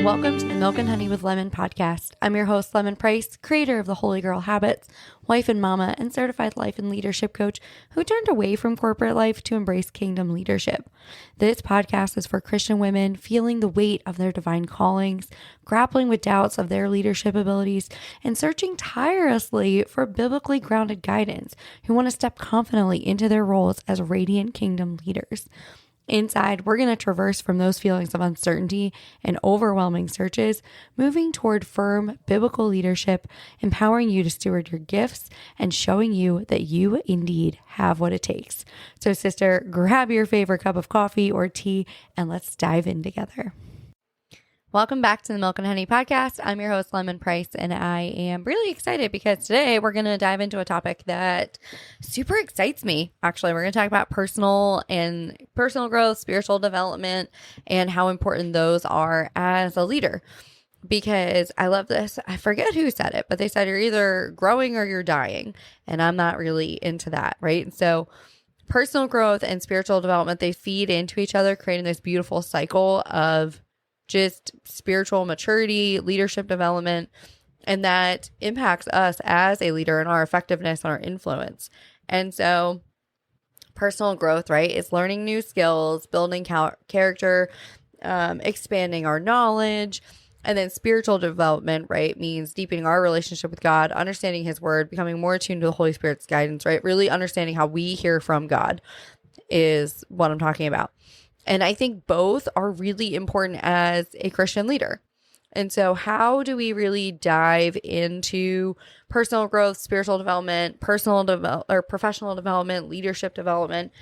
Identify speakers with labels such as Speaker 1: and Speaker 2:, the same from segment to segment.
Speaker 1: Welcome to the Milk and Honey with Lemon podcast. I'm your host, Lemon Price, creator of the Holy Girl Habits, wife and mama, and certified life and leadership coach who turned away from corporate life to embrace kingdom leadership. This podcast is for Christian women feeling the weight of their divine callings, grappling with doubts of their leadership abilities, and searching tirelessly for biblically grounded guidance who want to step confidently into their roles as radiant kingdom leaders. Inside, we're going to traverse from those feelings of uncertainty and overwhelming searches, moving toward firm biblical leadership, empowering you to steward your gifts, and showing you that you indeed have what it takes. So, sister, grab your favorite cup of coffee or tea, and let's dive in together. Welcome back to the Milk and Honey podcast. I'm your host, Lemon Price, and I am really excited because today we're going to dive into a topic that super excites me. Actually, we're going to talk about personal growth, spiritual development, and how important those are as a leader. Because I love this. I forget who said it, but they said you're either growing or you're dying, and I'm not really into that, right? So personal growth and spiritual development, they feed into each other, creating this beautiful cycle of just spiritual maturity, leadership development, and that impacts us as a leader and our effectiveness and our influence. And so personal growth, right, is learning new skills, building character, expanding our knowledge. And then spiritual development, right, means deepening our relationship with God, understanding his word, becoming more attuned to the Holy Spirit's guidance, right? Really understanding how we hear from God is what I'm talking about. And I think both are really important as a Christian leader. And so how do we really dive into personal growth, spiritual development, professional development, leadership development?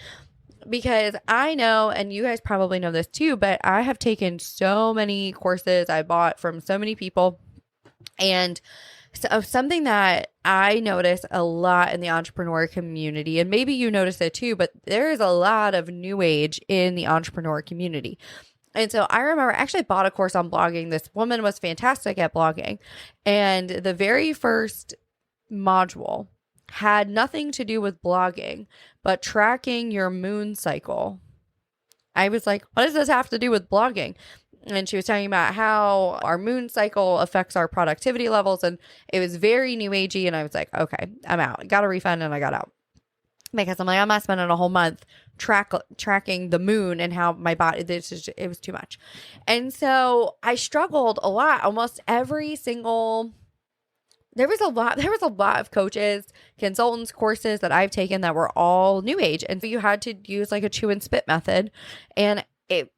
Speaker 1: Because I know, and you guys probably know this too, but I have taken so many courses I bought from so many people. And so something that I notice a lot in the entrepreneur community, and maybe you notice it too, but there is a lot of new age in the entrepreneur community. And so I remember I actually bought a course on blogging. This woman was fantastic at blogging. And the very first module had nothing to do with blogging, but tracking your moon cycle. I was like, what does this have to do with blogging? And she was talking about how our moon cycle affects our productivity levels. And it was very new agey. And I was like, okay, I'm out. Got a refund and I got out. Because I'm like, I'm not spending a whole month tracking the moon and how my body, it was too much. And so I struggled a lot. Almost every single, there was a lot of coaches, consultants, courses that I've taken that were all new age. And so you had to use like a chew and spit method. And it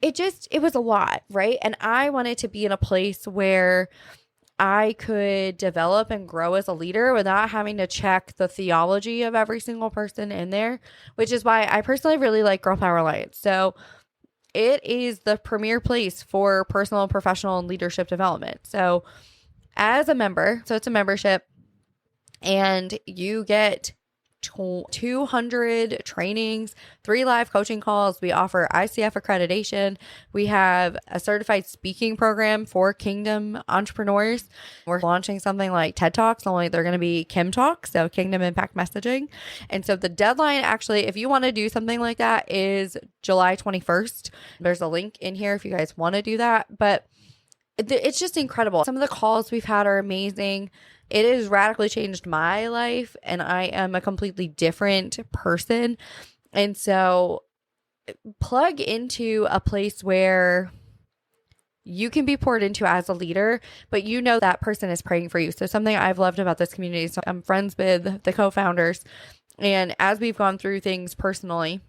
Speaker 1: was a lot, right? And I wanted to be in a place where I could develop and grow as a leader without having to check the theology of every single person in there, which is why I personally really like Girl Power Alliance. So it is the premier place for personal, professional, and leadership development. So as a member, so it's a membership, and you get 200 trainings, 3 live coaching calls. We offer ICF accreditation. We have a certified speaking program for kingdom entrepreneurs. We're launching something like TED Talks, only they're going to be Kim Talks, so Kingdom Impact Messaging. And so the deadline, actually, if you want to do something like that, is July 21st. There's a link in here if you guys want to do that. But it's just incredible. Some of the calls we've had are amazing. It has radically changed my life, and I am a completely different person. And so plug into a place where you can be poured into as a leader, but you know that person is praying for you. So something I've loved about this community, so I'm friends with the co-founders, and as we've gone through things personally,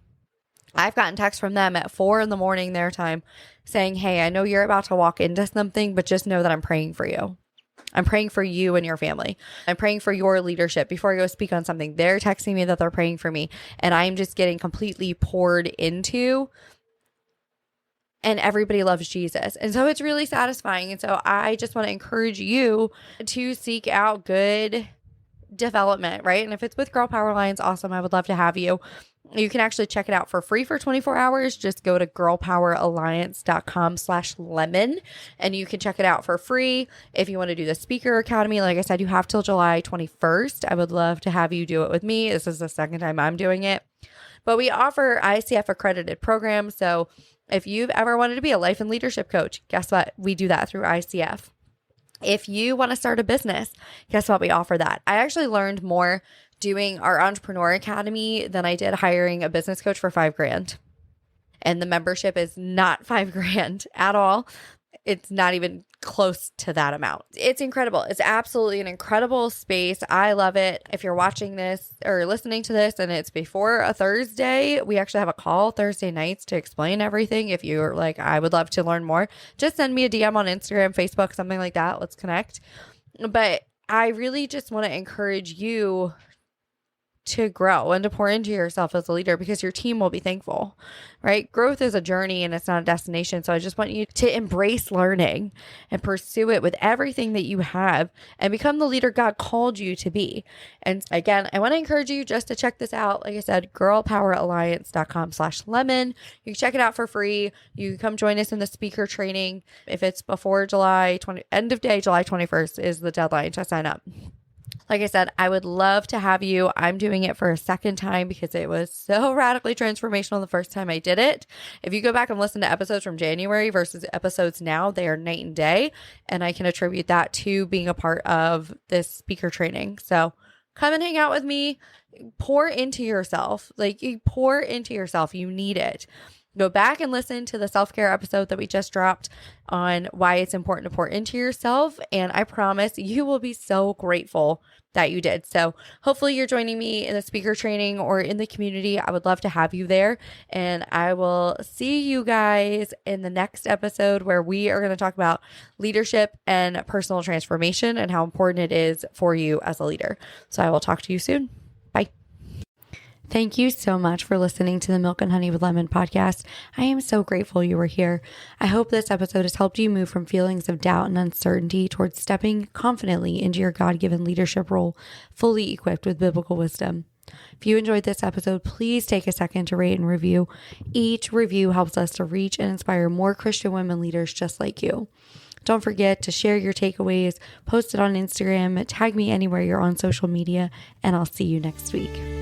Speaker 1: I've gotten texts from them at 4 a.m. their time saying, hey, I know you're about to walk into something, but just know that I'm praying for you. I'm praying for you and your family. I'm praying for your leadership. Before I go speak on something, they're texting me that they're praying for me, and I'm just getting completely poured into, and everybody loves Jesus. And so it's really satisfying. And so I just want to encourage you to seek out good development, right? And if it's with Girl Power Alliance, awesome. I would love to have you. You can actually check it out for free for 24 hours. Just go to girlpoweralliance.com/lemon and you can check it out for free. If you want to do the speaker academy, like I said, you have till July 21st. I would love to have you do it with me. This is the second time I'm doing it. But we offer ICF accredited programs. So If you've ever wanted to be a life and leadership coach, guess what? We do that through ICF. If you want to start a business, guess what? We offer that. I actually learned more doing our Entrepreneur Academy than I did hiring a business coach for $5,000. And the membership is not $5,000 at all. It's not even close to that amount. It's incredible. It's absolutely an incredible space. I love it. If you're watching this or listening to this and it's before a Thursday, we actually have a call Thursday nights to explain everything. If you're like, I would love to learn more, just send me a DM on Instagram, Facebook, something like that. Let's connect. But I really just want to encourage you to grow and to pour into yourself as a leader, because your team will be thankful, right? Growth is a journey and it's not a destination. So I just want you to embrace learning and pursue it with everything that you have and become the leader God called you to be. And again, I want to encourage you just to check this out. Like I said, girlpoweralliance.com/lemon. You can check it out for free. You can come join us in the speaker training. If it's before end of day, July 21st is the deadline to sign up. Like I said, I would love to have you. I'm doing it for a second time because it was so radically transformational the first time I did it. If you go back and listen to episodes from January versus episodes now, they are night and day. And I can attribute that to being a part of this speaker training. So come and hang out with me. Pour into yourself. Like, you pour into yourself. You need it. Go back and listen to the self-care episode that we just dropped on why it's important to pour into yourself. And I promise you will be so grateful that you did. So hopefully you're joining me in the speaker training or in the community. I would love to have you there. And I will see you guys in the next episode, where we are going to talk about leadership and personal transformation and how important it is for you as a leader. So I will talk to you soon. Bye. Thank you so much for listening to the Milk and Honey with Lemon podcast. I am so grateful you were here. I hope this episode has helped you move from feelings of doubt and uncertainty towards stepping confidently into your God-given leadership role, fully equipped with biblical wisdom. If you enjoyed this episode, please take a second to rate and review. Each review helps us to reach and inspire more Christian women leaders just like you. Don't forget to share your takeaways, post it on Instagram, tag me anywhere you're on social media, and I'll see you next week.